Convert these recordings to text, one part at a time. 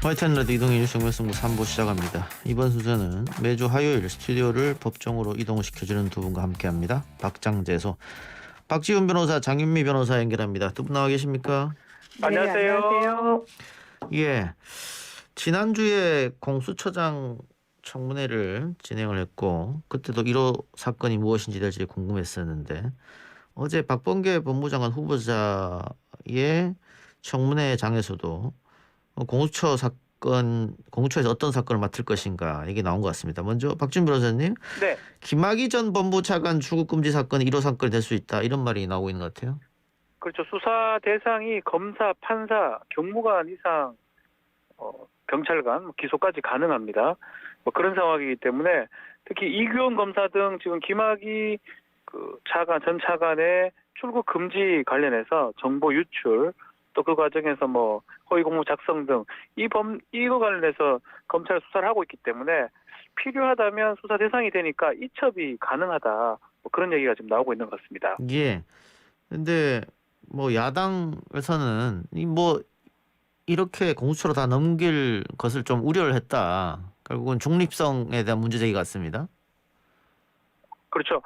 화이트한 라디오 이동의 뉴스 정면승부 3부 시작합니다. 이번 순서는 매주 화요일 스튜디오를 법정으로 이동시켜주는 두 분과 함께합니다. 박장재소, 박지훈 변호사, 장윤미 변호사 연결합니다. 두 분 나와 계십니까? 네, 안녕하세요. 예, 지난주에 공수처장 청문회를 진행을 했고 그때도 1호 사건이 무엇인지 대체 궁금했었는데 어제 박범계 법무장관 후보자의 청문회장에서도 공수처 사건, 공수처에서 어떤 사건을 맡을 것인가 얘기 나온 것 같습니다. 먼저 박준 변호사님, 네, 김학의 전 법무차관 출국금지 사건이 1호 사건이 될 수 있다 이런 말이 나오고 있는 것 같아요. 그렇죠. 수사 대상이 검사, 판사, 경무관 이상, 경찰관, 기소까지 가능합니다. 뭐 그런 상황이기 때문에 특히 이규원 검사 등 지금 김학의 전 차관의 출국 금지 관련해서 정보 유출, 또 그 과정에서 뭐 허위 공모 작성 등 이거 관련해서 검찰 수사를 하고 있기 때문에 필요하다면 수사 대상이 되니까 이첩이 가능하다. 뭐 그런 얘기가 지금 나오고 있는 것 같습니다. 예. 근데 뭐 야당에서는 뭐 이렇게 공수처로 다 넘길 것을 좀 우려를 했다. 결국은 중립성에 대한 문제 제기 같습니다. 그렇죠.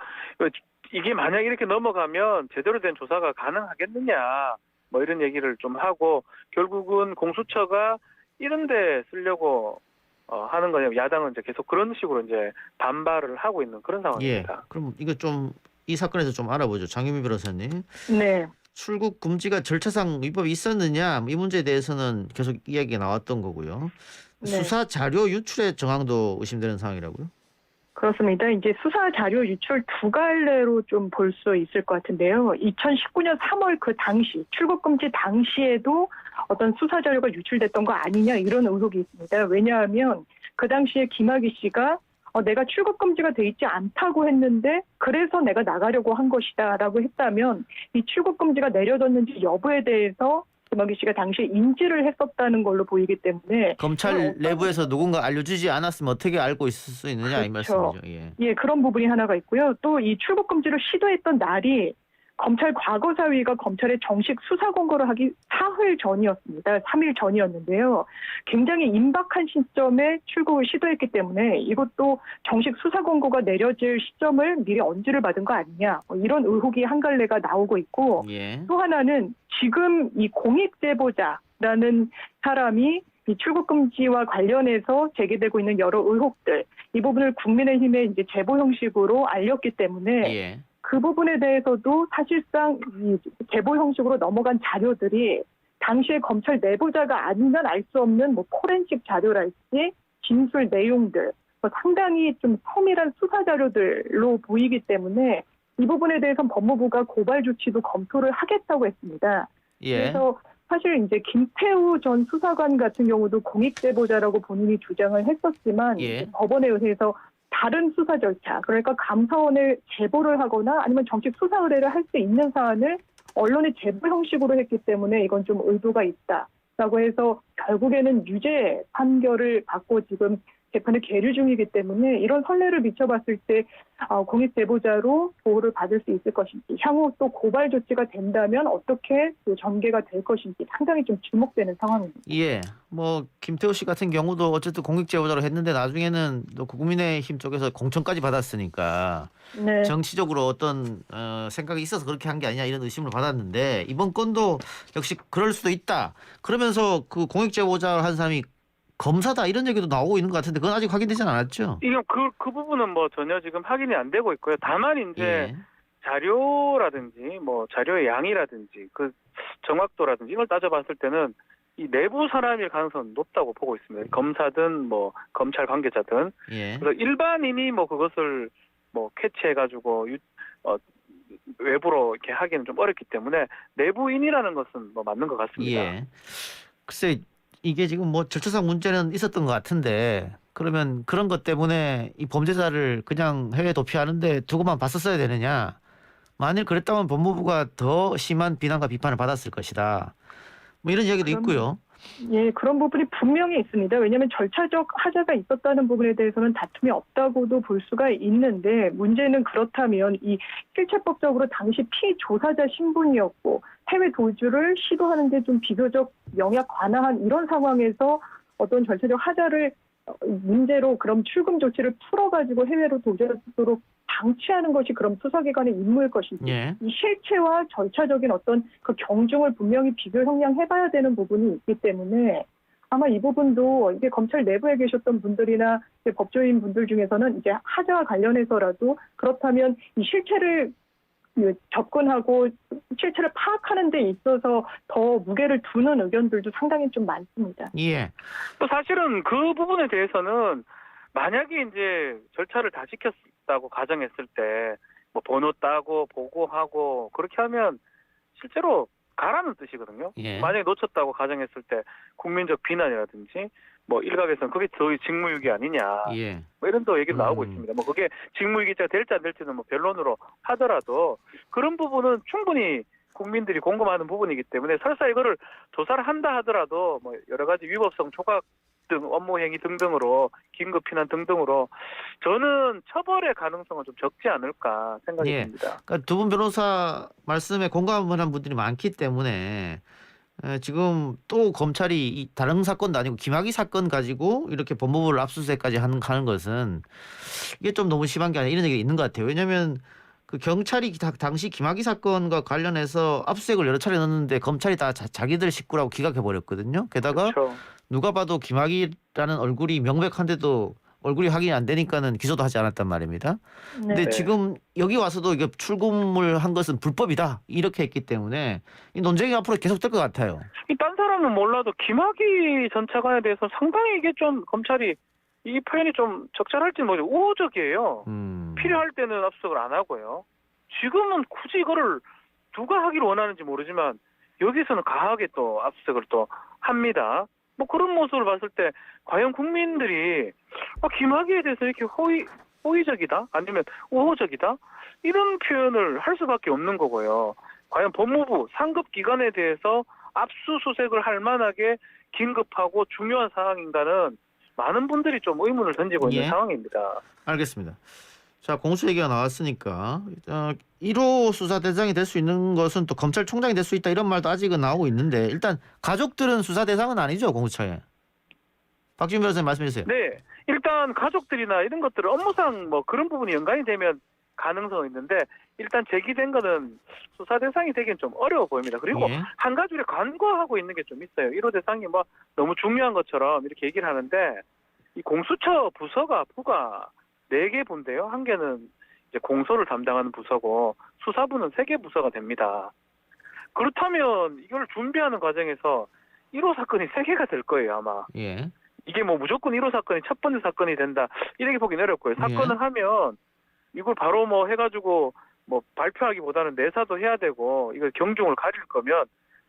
이게 만약 이렇게 넘어가면 제대로 된 조사가 가능하겠느냐, 뭐 이런 얘기를 좀 하고 결국은 공수처가 이런 데 쓰려고 하는 거냐면 야당은 이제 계속 그런 식으로 이제 반발을 하고 있는 그런 예. 상황입니다. 그럼 이거 좀 이 사건에서 좀 알아보죠. 장윤미 변호사님. 네. 출국 금지가 절차상 위법이 있었느냐 이 문제에 대해서는 계속 이야기가 나왔던 거고요. 네. 수사 자료 유출의 정황도 의심되는 상황이라고요? 그렇습니다. 이제 수사 자료 유출 두 갈래로 좀 볼 수 있을 것 같은데요. 2019년 3월 그 당시 출국 금지 당시에도 어떤 수사 자료가 유출됐던 거 아니냐 이런 의혹이 있습니다. 왜냐하면 그 당시에 김학의 씨가 내가 출국 금지가 돼 있지 않다고 했는데 그래서 내가 나가려고 한 것이다라고 했다면 이 출국 금지가 내려졌는지 여부에 대해서 김학의 씨가 당시에 인지를 했었다는 걸로 보이기 때문에 검찰 내부에서 누군가 알려주지 않았으면 어떻게 알고 있을 수 있느냐 이 그렇죠. 말씀이죠. 예. 예, 그런 부분이 하나가 있고요. 또 이 출국 금지를 시도했던 날이 검찰 과거사위가 검찰에 정식 수사 공고를 하기 사흘 전이었습니다. 3일 전이었는데요. 굉장히 임박한 시점에 출국을 시도했기 때문에 이것도 정식 수사 공고가 내려질 시점을 미리 언지를 받은 거 아니냐. 이런 의혹이 한 갈래가 나오고 있고 예. 또 하나는 지금 이 공익제보자라는 사람이 이 출국 금지와 관련해서 제기되고 있는 여러 의혹들 이 부분을 국민의힘에 이제 제보 형식으로 알렸기 때문에 예. 그 부분에 대해서도 사실상 이 제보 형식으로 넘어간 자료들이 당시에 검찰 내부자가 아니면 알 수 없는 뭐 포렌식 자료랄지 진술 내용들 상당히 좀 세밀한 수사 자료들로 보이기 때문에 이 부분에 대해서는 법무부가 고발 조치도 검토를 하겠다고 했습니다. 예. 그래서 사실 이제 김태우 전 수사관 같은 경우도 공익제보자라고 본인이 주장을 했었지만 예. 법원에 의해서 다른 수사 절차, 그러니까 감사원에 제보를 하거나 아니면 정식 수사 의뢰를 할 수 있는 사안을 언론에 제보 형식으로 했기 때문에 이건 좀 의도가 있다라고 해서 결국에는 유죄 판결을 받고 지금 재판을 계류 중이기 때문에 이런 선례를 비춰봤을 때 공익제보자로 보호를 받을 수 있을 것인지 향후 또 고발 조치가 된다면 어떻게 또 전개가 될 것인지 상당히 좀 주목되는 상황입니다. 예. 뭐 김태우 씨 같은 경우도 어쨌든 공익제보자로 했는데 나중에는 또 국민의힘 쪽에서 공천까지 받았으니까 네. 정치적으로 어떤 생각이 있어서 그렇게 한 게 아니냐 이런 의심을 받았는데 이번 건도 역시 그럴 수도 있다. 그러면서 그 공익제보자 한 사람이 검사다 이런 얘기도 나오고 있는 것 같은데 그건 아직 확인되진 않았죠? 이게 그 부분은 뭐 전혀 지금 확인이 안 되고 있고요. 다만 이제 예. 자료라든지 뭐 자료의 양이라든지 그 정확도라든지 이걸 따져봤을 때는 이 내부 사람일 가능성은 높다고 보고 있습니다. 검사든 뭐 검찰 관계자든. 예. 그래서 일반인이 뭐 그것을 뭐 캐치해가지고 외부로 이렇게 하기는 좀 어렵기 때문에 내부인이라는 것은 뭐 맞는 것 같습니다. 예. 글쎄 이게 지금 뭐 절차상 문제는 있었던 것 같은데 그러면 그런 것 때문에 이 범죄자를 그냥 해외 도피하는데 두고만 봤었어야 되느냐? 만일 그랬다면 법무부가 더 심한 비난과 비판을 받았을 것이다. 뭐 이런 이야기도 있고요. 예, 그런 부분이 분명히 있습니다. 왜냐하면 절차적 하자가 있었다는 부분에 대해서는 다툼이 없다고도 볼 수가 있는데 문제는 그렇다면 이 실체법적으로 당시 피조사자 신분이었고 해외 도주를 시도하는 데 좀 비교적 영향 관화한 이런 상황에서 어떤 절차적 하자를 문제로 그럼 출금 조치를 풀어가지고 해외로 도주하도록 방치하는 것이 그럼 수사기관의 임무일 것인지 예. 이 실체와 절차적인 어떤 그 경중을 분명히 비교 형량해봐야 되는 부분이 있기 때문에 아마 이 부분도 이게 검찰 내부에 계셨던 분들이나 이제 법조인 분들 중에서는 이제 하자와 관련해서라도 그렇다면 이 실체를 접근하고 실체를 파악하는 데 있어서 더 무게를 두는 의견들도 상당히 좀 많습니다. 예. 또 사실은 그 부분에 대해서는 만약에 이제 절차를 다 지켰다고 가정했을 때 뭐 번호 따고 보고하고 그렇게 하면 실제로 가라는 뜻이거든요. 예. 만약에 놓쳤다고 가정했을 때 국민적 비난이라든지 뭐 일각에서는 그게 저희 직무유기 아니냐 예. 뭐 이런 또 얘기도 나오고 음. 있습니다. 뭐 그게 직무유기죄가 될지 안 될지는 뭐 변론으로 하더라도 그런 부분은 충분히 국민들이 궁금하는 부분이기 때문에 설사 이거를 조사를 한다 하더라도 뭐 여러 가지 위법성 조각 등 업무 행위 등등으로 긴급 피난 등등으로 저는 처벌의 가능성은 좀 적지 않을까 생각이 예. 듭니다. 그러니까 두 분 변호사 말씀에 공감하는 분들이 많기 때문에 지금 또 검찰이 이 다른 사건도 아니고 김학의 사건 가지고 이렇게 법무부를 압수수색까지 하는 것은 이게 좀 너무 심한 게 아니라 이런 얘기가 있는 것 같아요. 왜냐하면 그 경찰이 당시 김학의 사건과 관련해서 압수수색을 여러 차례 넣었는데 검찰이 다 자기들 식구라고 기각해 버렸거든요. 게다가 그렇죠. 누가 봐도 김학의라는 얼굴이 명백한데도 얼굴이 확인이 안 되니까는 기소도 하지 않았단 말입니다. 근데 네. 지금 여기 와서도 이게 출금을 한 것은 불법이다 이렇게 했기 때문에 이 논쟁이 앞으로 계속될 것 같아요. 딴 사람은 몰라도 김학의 전 차관에 대해서 상당히 이게 좀 검찰이 이 표현이 좀 적절할지는 모르겠어요. 우호적이에요. 필요할 때는 압수수색을 안 하고요. 지금은 굳이 이거를 누가 하기를 원하는지 모르지만 여기서는 강하게 또 압수수색을 또 합니다. 뭐 그런 모습을 봤을 때 과연 국민들이 김학의에 대해서 이렇게 호의적이다 아니면 우호적이다 이런 표현을 할 수밖에 없는 거고요. 과연 법무부 상급 기관에 대해서 압수수색을 할 만하게 긴급하고 중요한 상황인가는 많은 분들이 좀 의문을 던지고 있는 예. 상황입니다. 알겠습니다. 자, 공수 얘기가 나왔으니까 1호 수사대상이 될 수 있는 것은 또 검찰총장이 될 수 있다 이런 말도 아직은 나오고 있는데 일단 가족들은 수사대상은 아니죠, 공수처에. 박지훈 변호사님 말씀해 주세요. 네, 일단 가족들이나 이런 것들은 업무상 뭐 그런 부분이 연관이 되면 가능성은 있는데 일단 제기된 거는 수사 대상이 되기는 좀 어려워 보입니다. 그리고 예. 한 가지 우리가 간과하고 있는 게 좀 있어요. 1호 대상이 뭐 너무 중요한 것처럼 이렇게 얘기를 하는데 이 공수처 부서가 4개 부인데요. 한 개는 이제 공소를 담당하는 부서고 수사부는 3개 부서가 됩니다. 그렇다면 이걸 준비하는 과정에서 1호 사건이 3개가 될 거예요, 아마. 예. 이게 뭐 무조건 1호 사건이 첫 번째 사건이 된다 이렇게 보긴 어렵고요. 사건을 하면 이걸 바로 뭐 해가지고 뭐 발표하기보다는 내사도 해야 되고 이걸 경중을 가릴 거면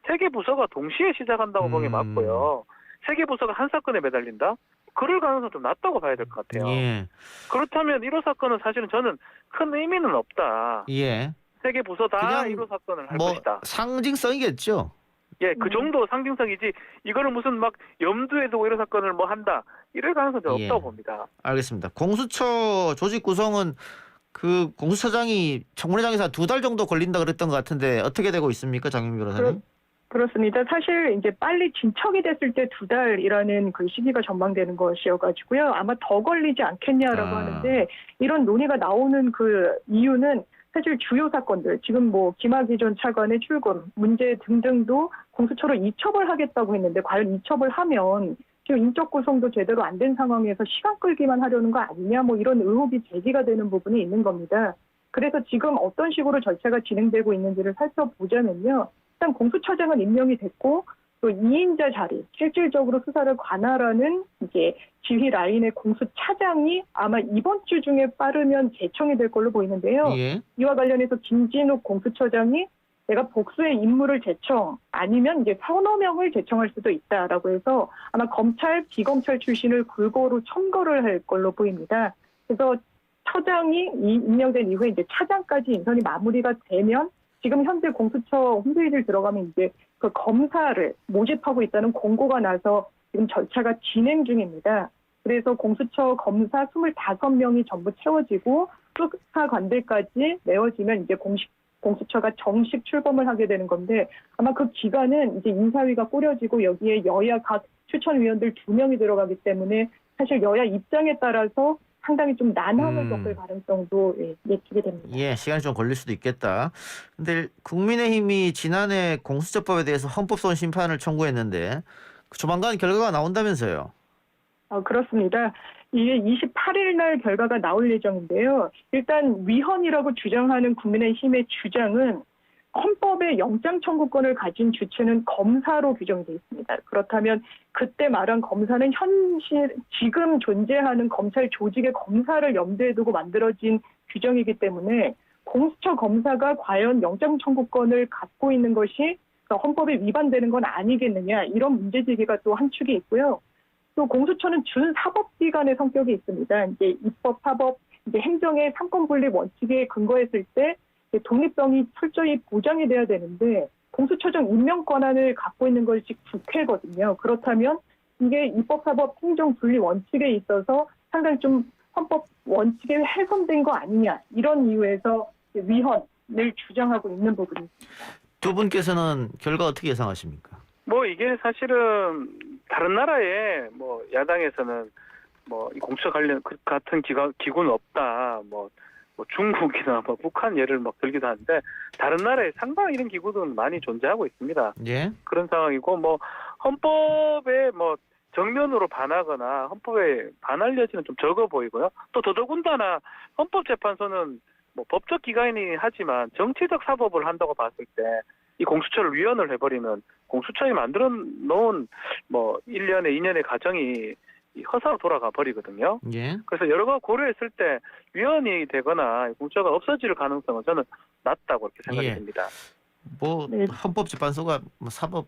3개 부서가 동시에 시작한다고 보기 맞고요. 3개 부서가 한 사건에 매달린다? 그럴 가능성 좀 낮다고 봐야 될 것 같아요. 예. 그렇다면 1호 사건은 사실은 저는 큰 의미는 없다. 예. 3개 부서 다 그냥 1호 사건을 할 뭐 것이다. 상징성이겠죠. 예, 그 정도 상징성이지 이거를 무슨 막 염두에 두고 1호 사건을 뭐 한다. 이럴 가능성은 좀 없다고 봅니다. 알겠습니다. 공수처 조직 구성은 그 공수처장이 청문회장에서 2달 정도 걸린다 그랬던 것 같은데 어떻게 되고 있습니까, 장윤 변호사님? 그렇습니다. 사실 이제 빨리 진척이 됐을 때 2달이라는 그 시기가 전망되는 것이어가지고요. 아마 더 걸리지 않겠냐라고 하는데 이런 논의가 나오는 그 이유는 사실 주요 사건들, 지금 뭐 김학의 전 차관의 출금 문제 등등도 공수처로 이첩을 하겠다고 했는데 과연 이첩을 하면 지금 인적 구성도 제대로 안 된 상황에서 시간 끌기만 하려는 거 아니냐 뭐 이런 의혹이 제기가 되는 부분이 있는 겁니다. 그래서 지금 어떤 식으로 절차가 진행되고 있는지를 살펴보자면요. 일단 공수처장은 임명이 됐고 또 2인자 자리, 실질적으로 수사를 관할하는 이제 지휘 라인의 공수차장이 아마 이번 주 중에 빠르면 제청이 될 걸로 보이는데요. 예. 이와 관련해서 김진욱 공수처장이 내가 복수의 인물을 제청 아니면 이제 서너 명을 제청할 수도 있다라고 해서 아마 검찰, 비검찰 출신을 골고루 첨거를 할 걸로 보입니다. 그래서 처장이 임명된 이후에 이제 차장까지 인선이 마무리가 되면 지금 현재 공수처 홈페이지를 들어가면 이제 그 검사를 모집하고 있다는 공고가 나서 지금 절차가 진행 중입니다. 그래서 공수처 검사 25명이 전부 채워지고 수사관들까지 메워지면 이제 공수처가 정식 출범을 하게 되는 건데 아마 그 기간은 이제 인사위가 꾸려지고 여기에 여야 각 추천위원들 2명이 들어가기 때문에 사실 여야 입장에 따라서 상당히 좀 난항을 겪을 가능성도 예측이 됩니다. 예, 시간이 좀 걸릴 수도 있겠다. 근데 국민의힘이 지난해 공수처법에 대해서 헌법소원 심판을 청구했는데 조만간 결과가 나온다면서요. 그렇습니다. 이게 28일 날 결과가 나올 예정인데요. 일단 위헌이라고 주장하는 국민의힘의 주장은 헌법의 영장 청구권을 가진 주체는 검사로 규정되어 있습니다. 그렇다면 그때 말한 검사는 지금 존재하는 검찰 조직의 검사를 염두에 두고 만들어진 규정이기 때문에 공수처 검사가 과연 영장 청구권을 갖고 있는 것이 헌법에 위반되는 건 아니겠느냐, 이런 문제제기가 또 한 축이 있고요. 또 공수처는 준사법기관의 성격이 있습니다. 이제 입법, 사법, 이제 행정의 삼권 분립 원칙에 근거했을 때 독립성이 철저히 보장이 돼야 되는데 공수처장 임명 권한을 갖고 있는 것이 국회거든요. 그렇다면 이게 입법, 사법, 행정 분립 원칙에 있어서 상당히 좀 헌법 원칙에 훼손된 거 아니냐, 이런 이유에서 위헌을 주장하고 있는 부분입니다. 두 분께서는 결과 어떻게 예상하십니까? 뭐 이게 사실은 다른 나라에 뭐 야당에서는 뭐 이 공수처 관련 같은 기구는 없다, 뭐 중국이나 뭐 북한 예를 막 들기도 하는데 다른 나라에 상당히 이런 기구들은 많이 존재하고 있습니다. 예. 그런 상황이고 뭐 헌법에 뭐 정면으로 반하거나 헌법에 반할 여지는 좀 적어 보이고요. 또 더더군다나 헌법재판소는 뭐 법적 기관이긴 하지만 정치적 사법을 한다고 봤을 때 이 공수처를 위헌을 해버리면 공수처에 만들어 놓은 뭐 1년에 2년의 과정이 허사로 돌아가 버리거든요. 예. 그래서 여러 가지 고려했을 때 위헌이 되거나 공수처가 없어질 가능성은 저는 낮다고 이렇게 생각이 예. 듭니다. 뭐 네. 헌법재판소가 뭐 사법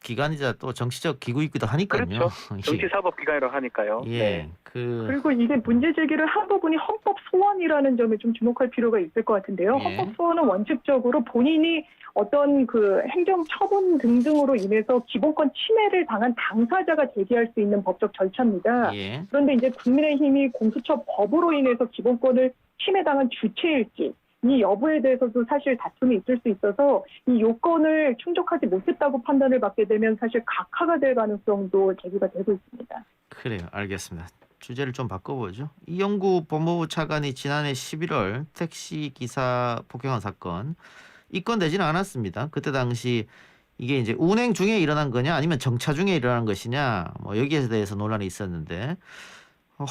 기관이자 또 정치적 기구이기도 하니까요. 그렇죠. 정치사법기관이라고 하니까요. 예. 네. 그리고 이게 문제 제기를 한 부분이 헌법 소원이라는 점에 좀 주목할 필요가 있을 것 같은데요. 예. 헌법 소원은 원칙적으로 본인이 어떤 그 행정 처분 등등으로 인해서 기본권 침해를 당한 당사자가 제기할 수 있는 법적 절차입니다. 예. 그런데 이제 국민의힘이 공수처 법으로 인해서 기본권을 침해당한 주체일지 이 여부에 대해서도 사실 다툼이 있을 수 있어서 이 요건을 충족하지 못했다고 판단을 받게 되면 사실 각하가 될 가능성도 제기가 되고 있습니다. 그래요. 알겠습니다. 주제를 좀 바꿔보죠. 이영구 법무부 차관이 지난해 11월 택시 기사 폭행한 사건 입건되지는 않았습니다. 그때 당시 이게 이제 운행 중에 일어난 거냐 아니면 정차 중에 일어난 것이냐 뭐 여기에 대해서 논란이 있었는데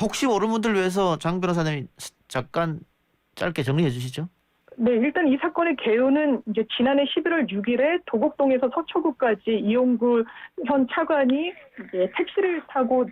혹시 모르는 분들 위해서 장 변호사님 잠깐 짧게 정리해 주시죠. 네, 일단 이 사건의 개요는 이제 지난해 11월 6일에 도곡동에서 서초구까지 이용구 현 차관이 이제 택시를 타고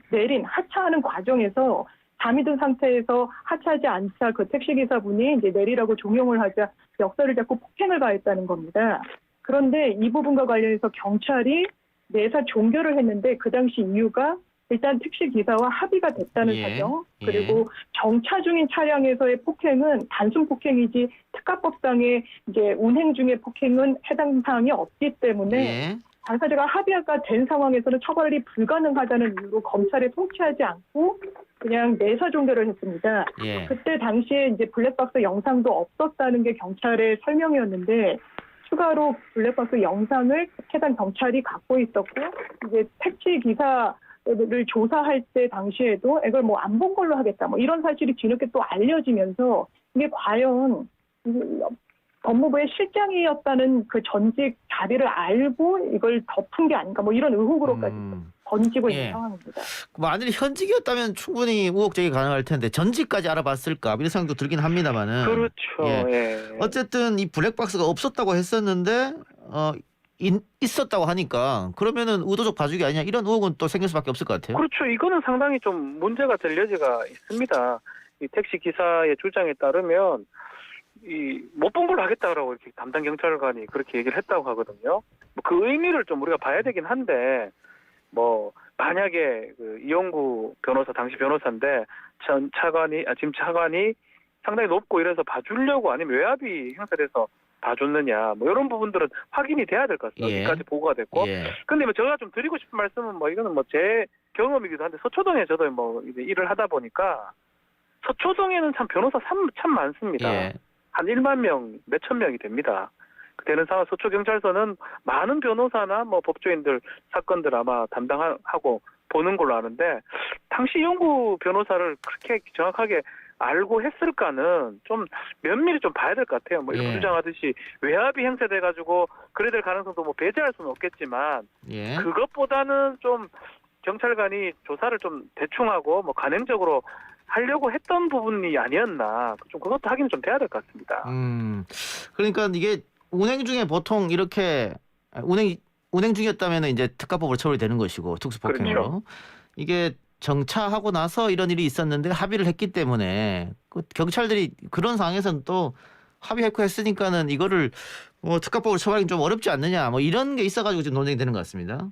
하차하는 과정에서 잠이 든 상태에서 하차하지 않자 그 택시기사분이 이제 내리라고 종용을 하자 역사를 잡고 폭행을 가했다는 겁니다. 그런데 이 부분과 관련해서 경찰이 내사 종결을 했는데 그 당시 이유가 일단 택시기사와 합의가 됐다는 사정, 그리고 정차 중인 차량에서의 폭행은 단순 폭행이지 특가법상의 이제 운행 중의 폭행은 해당 사항이 없기 때문에 당사자가 합의가 된 상황에서는 처벌이 불가능하다는 이유로 검찰에 송치하지 않고 그냥 내사 종결을 했습니다. 그때 당시에 이제 블랙박스 영상도 없었다는 게 경찰의 설명이었는데 추가로 블랙박스 영상을 해당 경찰이 갖고 있었고 이제 택시 기사를 조사할 때 당시에도 이걸 뭐 안 본 걸로 하겠다 뭐 이런 사실이 뒤늦게 또 알려지면서 이게 과연 법무부의 실장이었다는 그 전직 자리를 알고 이걸 덮은 게 아닌가 뭐 이런 의혹으로까지 번지고 있는 상황입니다. 만일 현직이었다면 충분히 의혹 제기 가능할 텐데 전직까지 알아봤을까 이런 생각도 들긴 합니다만은. 그렇죠. 어쨌든 이 블랙박스가 없었다고 했었는데 있었다고 하니까 그러면은 의도적 봐주기 아니냐 이런 의혹은 또 생길 수밖에 없을 것 같아요. 그렇죠. 이거는 상당히 좀 문제가 될 여지가 있습니다. 이 택시 기사의 주장에 따르면 못 본 걸로 하겠다라고 이렇게 담당 경찰관이 그렇게 얘기를 했다고 하거든요. 그 의미를 좀 우리가 봐야 되긴 한데 뭐 만약에 그 이용구 변호사 당시 변호사인데 지금 차관이 상당히 높고 이래서 봐주려고 아니면 외압이 행사돼서 봐줬느냐 뭐 이런 부분들은 확인이 돼야 될 것 같습니다. 여기까지 보고가 됐고. 근데 뭐 제가 좀 드리고 싶은 말씀은 뭐 이거는 뭐 제 경험이기도 한데 서초동에 저도 뭐 이제 일을 하다 보니까 서초동에는 참 변호사 참 많습니다. 한 1만 명, 몇천 명이 됩니다. 되는 상황. 서초경찰서는 많은 변호사나 뭐 법조인들 사건들 아마 담당하고 보는 걸로 아는데 당시 이용구 변호사를 그렇게 정확하게 알고 했을까는 좀 면밀히 좀 봐야 될 것 같아요. 뭐 이렇게 예. 주장하듯이 외압이 행사돼가지고 그래 될 가능성도 뭐 배제할 수는 없겠지만 예. 그것보다는 좀 경찰관이 조사를 좀 대충 하고 뭐 간행적으로 하려고 했던 부분이 아니었나. 좀 그것도 확인 좀 돼야 될 것 같습니다. 그러니까 이게 운행 중에 보통 이렇게 운행 중이었다면 이제 특가법으로 처벌이 되는 것이고 특수폭행으로 그렇죠. 이게 정차하고 나서 이런 일이 있었는데 합의를 했기 때문에 그 경찰들이 그런 상황에서는 또 합의했고 했으니까는 이거를 뭐 특가법으로 처벌하기 좀 어렵지 않느냐 뭐 이런 게 있어가지고 지금 논쟁이 되는 것 같습니다.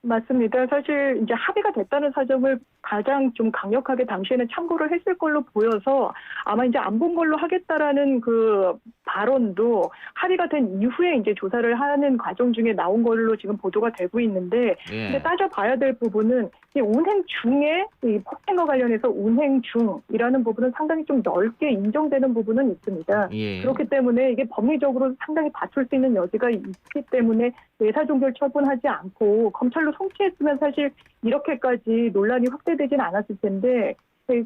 맞습니다. 사실 이제 합의가 됐다는 사정을 가장 좀 강력하게 당시에는 참고를 했을 걸로 보여서 아마 이제 안 본 걸로 하겠다라는 그 발언도 합의가 된 이후에 이제 조사를 하는 과정 중에 나온 걸로 지금 보도가 되고 있는데 예. 근데 따져봐야 될 부분은 이 운행 중에 이 폭행과 관련해서 운행 중이라는 부분은 상당히 좀 넓게 인정되는 부분은 있습니다. 예. 그렇기 때문에 이게 법리적으로 상당히 다툴 수 있는 여지가 있기 때문에 외사종결 처분하지 않고 검찰로 송치했으면 사실 이렇게까지 논란이 확대되지는 않았을 텐데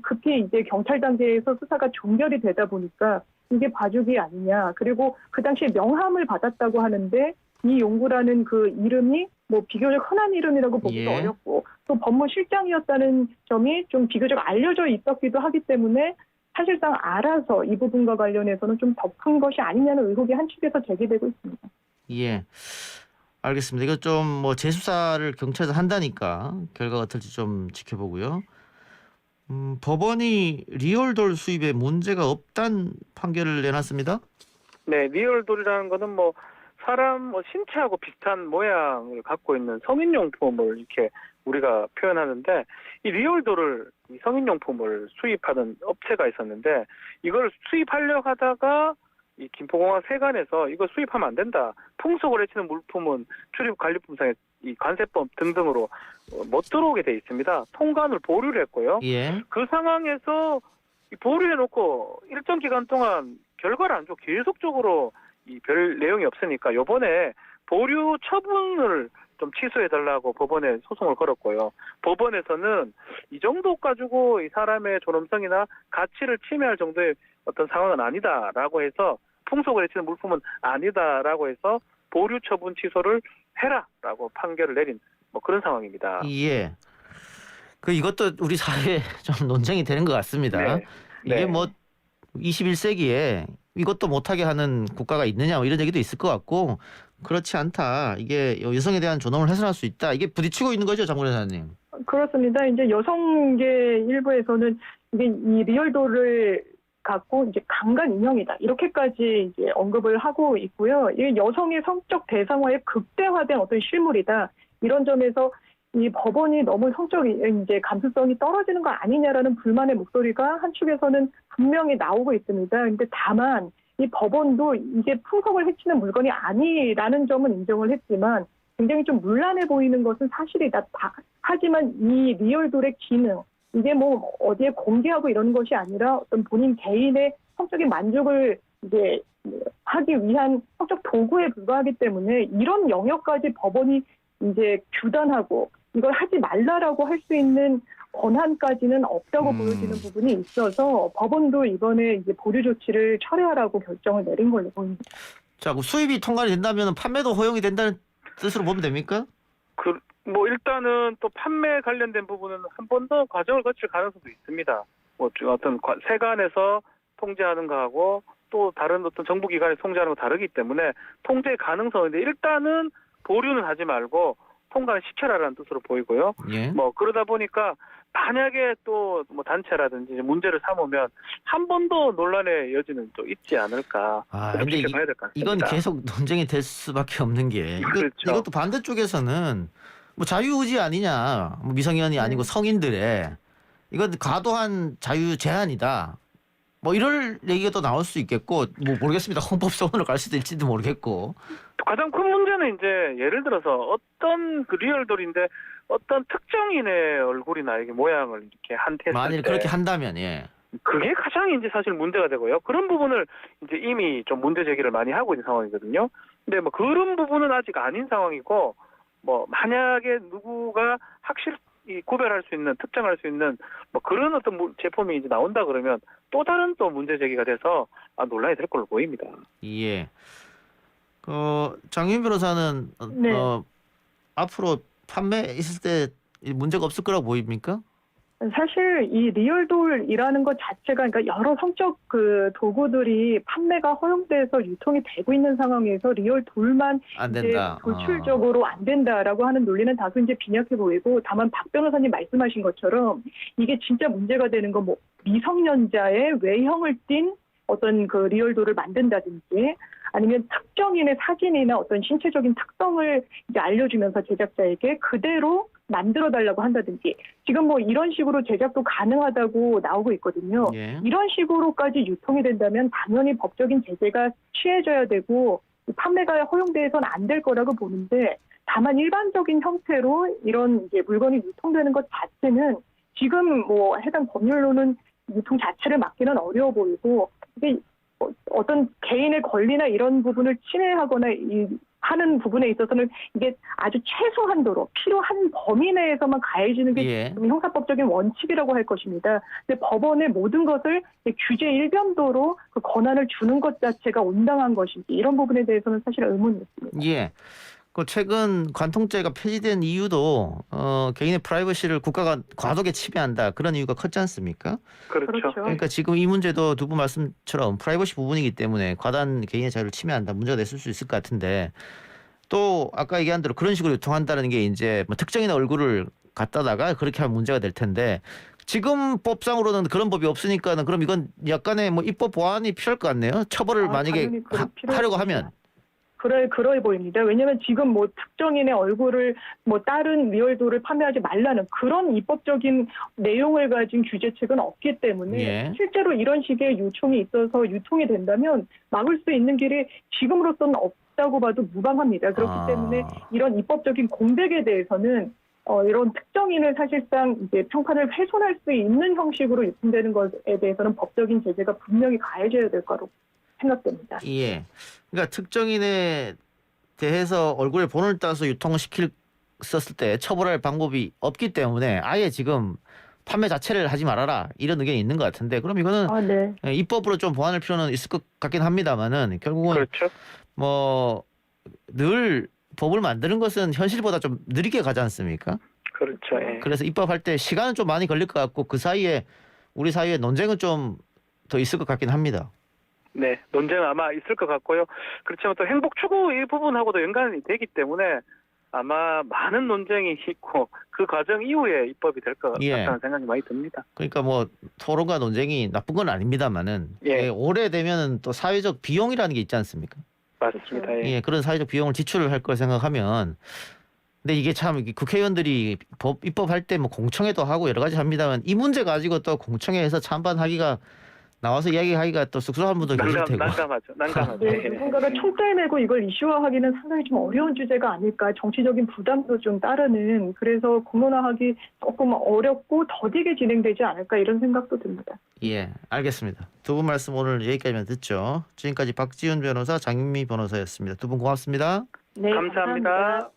급히 이제 경찰 단계에서 수사가 종결이 되다 보니까 이게 봐주기 아니냐. 그리고 그 당시에 명함을 받았다고 하는데 이 용구라는 그 이름이 뭐 비교적 흔한 이름이라고 보기도 예. 어렵고 또 법무실장이었다는 점이 좀 비교적 알려져 있었기도 하기 때문에 사실상 알아서 이 부분과 관련해서는 좀 덮은 것이 아니냐는 의혹이 한축에서 제기되고 있습니다. 예. 알겠습니다. 이거 좀 뭐 재수사를 경찰에서 한다니까 결과가 어떨지 좀 지켜보고요. 법원이 리얼돌 수입에 문제가 없단 판결을 내놨습니다. 네, 리얼돌이라는 거는 뭐 사람 뭐 신체하고 비슷한 모양을 갖고 있는 성인용품을 이렇게 우리가 표현하는데 이 리얼돌을 이 성인용품을 수입하는 업체가 있었는데 이걸 수입하려고 하다가 이 김포공항 세관에서 이거 수입하면 안 된다. 풍속을 해치는 물품은 출입관리법상의 이 관세법 등등으로 못 들어오게 돼 있습니다. 통관을 보류를 했고요. 예. 그 상황에서 보류해놓고 일정 기간 동안 결과를 안 주고 계속적으로 이 별 내용이 없으니까 이번에 보류 처분을 좀 취소해달라고 법원에 소송을 걸었고요. 법원에서는 이 정도 가지고 이 사람의 존엄성이나 가치를 침해할 정도의 어떤 상황은 아니다라고 해서 풍속을 해치는 물품은 아니다라고 해서 보류 처분 취소를 해라라고 판결을 내린 뭐 그런 상황입니다. 예. 그 이것도 우리 사회에 좀 논쟁이 되는 것 같습니다. 네. 이게 네. 뭐 21세기에 이것도 못하게 하는 국가가 있느냐 뭐 이런 얘기도 있을 것 같고 그렇지 않다. 이게 여성에 대한 존엄을 훼손할 수 있다. 이게 부딪히고 있는 거죠, 장군 회사님. 그렇습니다. 이제 여성계 일부에서는 이게 이 리얼돌을 갖고 이제 강간 인형이다 이렇게까지 이제 언급을 하고 있고요. 이 여성의 성적 대상화에 극대화된 어떤 실물이다 이런 점에서 이 법원이 너무 성적 이제 감수성이 떨어지는 거 아니냐라는 불만의 목소리가 한 축에서는 분명히 나오고 있습니다. 그런데 다만 이 법원도 이게 풍속을 해치는 물건이 아니라는 점은 인정을 했지만 굉장히 좀 문란해 보이는 것은 사실이다. 하지만 이 리얼돌의 기능 이게 뭐 어디에 공개하고 이런 것이 아니라 어떤 본인 개인의 성적인 만족을 이제 하기 위한 성적 도구에 불과하기 때문에 이런 영역까지 법원이 이제 규단하고 이걸 하지 말라라고 할 수 있는 권한까지는 없다고 보여지는 부분이 있어서 법원도 이번에 이제 보류 조치를 철회하라고 결정을 내린 걸로 보입니다. 자, 그 수입이 통관이 된다면 판매도 허용이 된다는 뜻으로 보면 됩니까? 뭐 일단은 또 판매 관련된 부분은 한 번 더 과정을 거칠 가능성도 있습니다. 뭐 어떤 세관에서 통제하는 거하고 또 다른 어떤 정부기관이 통제하는 거 다르기 때문에 통제 가능성인데 일단은 보류는 하지 말고 통과를 시켜라라는 뜻으로 보이고요. 예. 뭐 그러다 보니까 만약에 또 뭐 단체라든지 문제를 삼으면 한 번 더 논란의 여지는 또 있지 않을까. 근데 지켜봐야 될 것 같습니다. 이건 계속 논쟁이 될 수밖에 없는 게 그렇죠. 이것도 반대쪽에서는 뭐 자유의지 아니냐, 뭐 미성년이 아니고 성인들의 이건 과도한 자유 제한이다. 뭐 이럴 얘기가 또 나올 수 있겠고 뭐 모르겠습니다. 헌법소원으로 갈 수도 있을지도 모르겠고. 가장 큰 문제는 이제 예를 들어서 어떤 그 리얼돌인데 어떤 특정인의 얼굴이나 이게 모양을 이렇게 한테 만일 그렇게 한다면 예. 그게 가장 이제 사실 문제가 되고요. 그런 부분을 이제 이미 좀 문제 제기를 많이 하고 있는 상황이거든요. 근데 뭐 그런 부분은 아직 아닌 상황이고, 뭐 만약에 누구가 확실히 구별할 수 있는, 특정할 수 있는 뭐 그런 어떤 제품이 이제 나온다 그러면 또 다른 또 문제 제기가 돼서 논란이 될 걸로 보입니다. 예. 장윤 변호사는 네. 앞으로 판매 있을 때 문제가 없을 거라고 보입니까? 사실 이 리얼돌이라는 것 자체가 그러니까 여러 성적 그 도구들이 판매가 허용돼서 유통이 되고 있는 상황에서 리얼돌만 안 이제 된다. 도출적으로 안 된다라고 하는 논리는 다소 이제 빈약해 보이고, 다만 박 변호사님 말씀하신 것처럼 이게 진짜 문제가 되는 건 뭐 미성년자의 외형을 띤 어떤 그 리얼돌을 만든다든지, 아니면 특정인의 사진이나 어떤 신체적인 특성을 이제 알려주면서 제작자에게 그대로 만들어달라고 한다든지, 지금 뭐 이런 식으로 제작도 가능하다고 나오고 있거든요. 예. 이런 식으로까지 유통이 된다면 당연히 법적인 제재가 취해져야 되고 판매가 허용돼서는 안 될 거라고 보는데, 다만 일반적인 형태로 이런 이제 물건이 유통되는 것 자체는 지금 뭐 해당 법률로는 유통 자체를 막기는 어려워 보이고, 이게 어떤 개인의 권리나 이런 부분을 침해하거나 하는 부분에 있어서는 이게 아주 최소한도로 필요한 범위 내에서만 가해지는 게 예. 형사법적인 원칙이라고 할 것입니다. 근데 법원의 모든 것을 규제 일변도로 그 권한을 주는 것 자체가 온당한 것인지, 이런 부분에 대해서는 사실 의문이 있습니다. 예. 그 최근 관통죄가 폐지된 이유도 개인의 프라이버시를 국가가 과도하게 침해한다, 그런 이유가 컸지 않습니까? 그렇죠. 그러니까 지금 이 문제도 두 분 말씀처럼 프라이버시 부분이기 때문에 과다한 개인의 자유를 침해한다, 문제가 됐을 수 있을 것 같은데, 또 아까 얘기한 대로 그런 식으로 유통한다는 게 이제 뭐 특정인의 얼굴을 갖다다가 그렇게 하면 문제가 될 텐데, 지금 법상으로는 그런 법이 없으니까는 그럼 이건 약간의 뭐 입법 보완이 필요할 것 같네요. 처벌을 만약에 당연히 필요할 하려고 겁니다. 하면. 그러해 보입니다. 왜냐하면 지금 뭐 특정인의 얼굴을 뭐 다른 리얼돌을 판매하지 말라는 그런 입법적인 내용을 가진 규제책은 없기 때문에 예. 실제로 이런 식의 요청이 있어서 유통이 된다면 막을 수 있는 길이 지금으로서는 없다고 봐도 무방합니다. 그렇기 때문에 이런 입법적인 공백에 대해서는 이런 특정인을 사실상 이제 평판을 훼손할 수 있는 형식으로 유통되는 것에 대해서는 법적인 제재가 분명히 가해져야 될 거라고 생각됩니다. 예. 그러니까 특정인에 대해서 얼굴에 본을 따서 유통을 시켰을 때 처벌할 방법이 없기 때문에 아예 지금 판매 자체를 하지 말아라, 이런 의견이 있는 것 같은데, 그럼 이거는 네. 입법으로 좀 보완할 필요는 있을 것 같긴 합니다만은, 결국은 그렇죠. 뭐 늘 법을 만드는 것은 현실보다 좀 느리게 가지 않습니까? 그렇죠. 예. 그래서 입법할 때 시간은 좀 많이 걸릴 것 같고, 그 사이에 우리 사이에 논쟁은 좀 더 있을 것 같긴 합니다. 네, 논쟁은 아마 있을 것 같고요. 그렇지만 또 행복 추구 이 부분하고도 연관이 되기 때문에 아마 많은 논쟁이 있고 그 과정 이후에 입법이 될 것 예. 같다는 생각이 많이 듭니다. 그러니까 뭐 토론과 논쟁이 나쁜 건 아닙니다만은, 예. 오래되면은 또 사회적 비용이라는 게 있지 않습니까? 맞습니다. 예. 예, 그런 사회적 비용을 지출을 할 걸 생각하면, 근데 이게 참 이게 국회의원들이 입법할 때 뭐 공청회도 하고 여러 가지 합니다만, 이 문제 가지고 또 공청회에서 찬반하기가, 나와서 이야기하기가 또 쑥스러운 분도 계실 테고. 난감하죠. 네, 누군가가 총대 내고 이걸 이슈화하기는 상당히 좀 어려운 주제가 아닐까, 정치적인 부담도 좀 따르는, 그래서 공론화하기 조금 어렵고 더디게 진행되지 않을까, 이런 생각도 듭니다. 예, 알겠습니다. 두 분 말씀 오늘 여기까지만 듣죠. 지금까지 박지훈 변호사, 장윤미 변호사였습니다. 두 분 고맙습니다. 네, 감사합니다.